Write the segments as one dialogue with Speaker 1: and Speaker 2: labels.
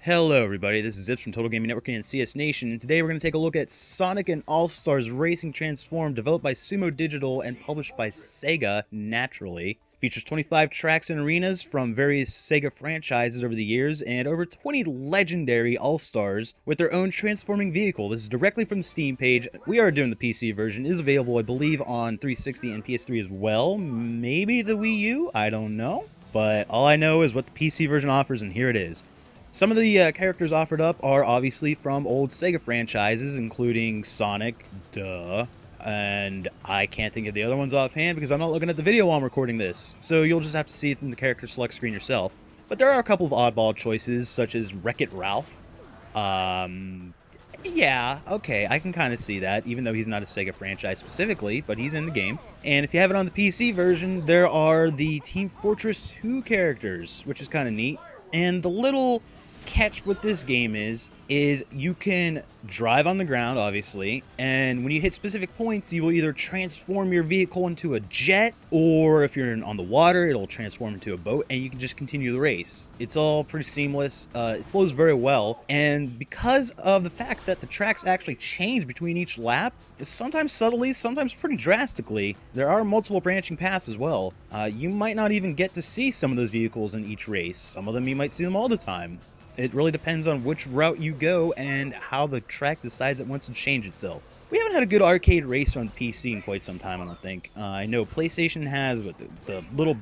Speaker 1: Hello everybody, this is Zips from Total Gaming Network and CS Nation, and today we're going to take a look at Sonic and All-Stars Racing Transform, developed by Sumo Digital and published by Sega, naturally. Features 25 tracks and arenas from various Sega franchises over the years, and over 20 legendary All-Stars with their own transforming vehicle. This is directly from the Steam page. We are doing the PC version. It is available, I believe, on 360 and PS3 as well. Maybe the Wii U? I don't know. But all I know is what the PC version offers, and here it is. Some of the characters offered up are obviously from old Sega franchises, including Sonic, and I can't think of the other ones offhand because I'm not looking at the video while I'm recording this, so you'll just have to see it from the character select screen yourself. But there are a couple of oddball choices, such as Wreck-It Ralph. Yeah, okay, I can kind of see that, even though he's not a Sega franchise specifically, but he's in the game. And if you have it on the PC version, there are the Team Fortress 2 characters, which is kind of neat. And the little catch with this game is you can drive on the ground, obviously, and when you hit specific points, you will either transform your vehicle into a jet, or if you're on the water, it'll transform into a boat, and you can just continue the race. It's all pretty seamless. It flows very well, and because of the fact that the tracks actually change between each lap, sometimes subtly, sometimes pretty drastically, there are multiple branching paths as well. You might not even get to see some of those vehicles in each race. Some of them you might see them all the time. It really depends on which route you go and how the track decides it wants to change itself. We haven't had a good arcade racer on PC in quite some time, I don't think. I know PlayStation has the little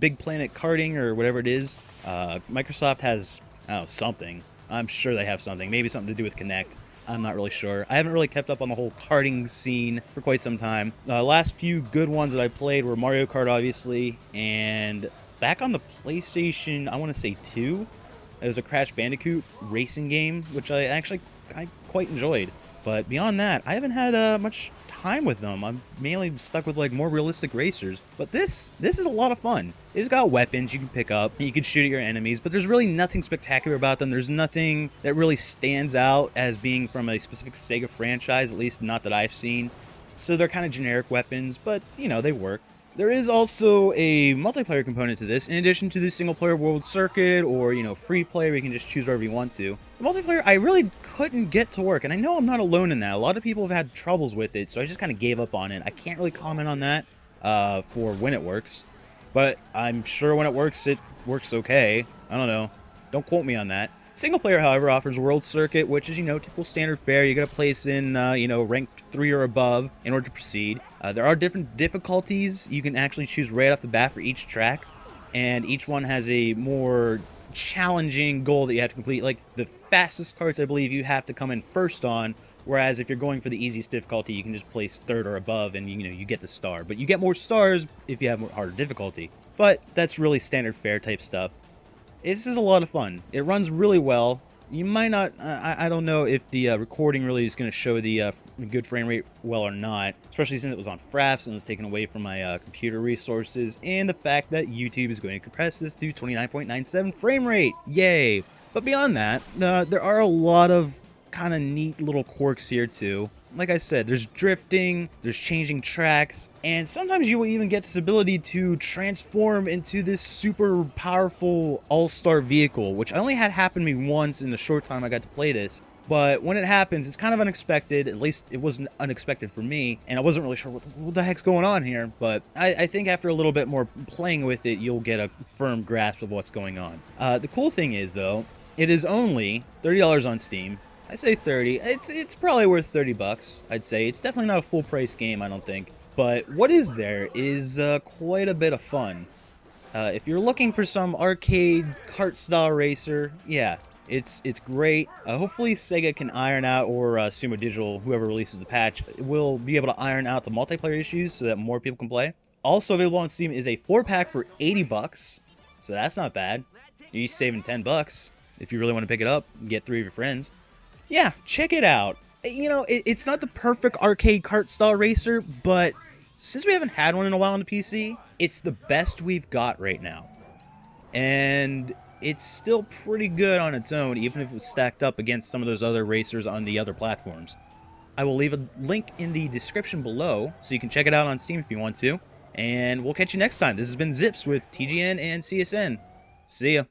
Speaker 1: Big Planet karting or whatever it is. Microsoft has, I don't know, something. I'm sure they have something. Maybe something to do with Kinect. I'm not really sure. I haven't really kept up on the whole karting scene for quite some time. Last few good ones that I played were Mario Kart, obviously, and back on the PlayStation, I want to say 2. It was a Crash Bandicoot racing game, which I quite enjoyed. But beyond that, I haven't had much time with them. I'm mainly stuck with like more realistic racers. But this is a lot of fun. It's got weapons you can pick up, you can shoot at your enemies, but there's really nothing spectacular about them. There's nothing that really stands out as being from a specific Sega franchise, at least not that I've seen. So they're kind of generic weapons, but you know, they work. There is also a multiplayer component to this, in addition to the single-player world circuit, or, you know, free play where you can just choose wherever you want to. The multiplayer, I really couldn't get to work, and I know I'm not alone in that. A lot of people have had troubles with it, so I just kind of gave up on it. I can't really comment on that for when it works, but I'm sure when it works okay. I don't know. Don't quote me on that. Single player, however, offers World Circuit, which is, you know, typical standard fare. You got to place in, you know, rank 3 or above in order to proceed. There are different difficulties you can actually choose right off the bat for each track, and each one has a more challenging goal that you have to complete. Like, the fastest carts, I believe, you have to come in first on, whereas if you're going for the easiest difficulty, you can just place 3rd or above, and, you know, you get the star. But you get more stars if you have more harder difficulty. But that's really standard fare type stuff. This is a lot of fun. It runs really well. You might not, I don't know if the recording really is going to show the good frame rate well or not, especially since it was on Fraps and was taken away from my computer resources, and the fact that YouTube is going to compress this to 29.97 frame rate. Yay! But beyond that, there are a lot of kind of neat little quirks here too. Like I said, there's drifting, there's changing tracks, and sometimes you will even get this ability to transform into this super powerful all-star vehicle, which I only had happen to me once in the short time I got to play this. But when it happens, it's kind of unexpected. At least it wasn't unexpected for me, and I wasn't really sure what the heck's going on here. But I think after a little bit more playing with it, you'll get a firm grasp of what's going on. The cool thing is, though, it is only $30 on Steam. I say 30. It's probably worth 30 bucks, I'd say. It's definitely not a full price game, I don't think. But what is there is quite a bit of fun. If you're looking for some arcade kart style racer, yeah, it's great. Hopefully Sega can iron out, or Sumo Digital, whoever releases the patch, will be able to iron out the multiplayer issues so that more people can play. Also available on Steam is a 4-pack for 80 bucks, so that's not bad. You're saving 10 bucks if you really want to pick it up and get 3 of your friends. Yeah, check it out. You know, it's not the perfect arcade kart style racer, but since we haven't had one in a while on the PC, it's the best we've got right now. And it's still pretty good on its own, even if it was stacked up against some of those other racers on the other platforms. I will leave a link in the description below, so you can check it out on Steam if you want to. And we'll catch you next time. This has been Zips with TGN and CSN. See ya.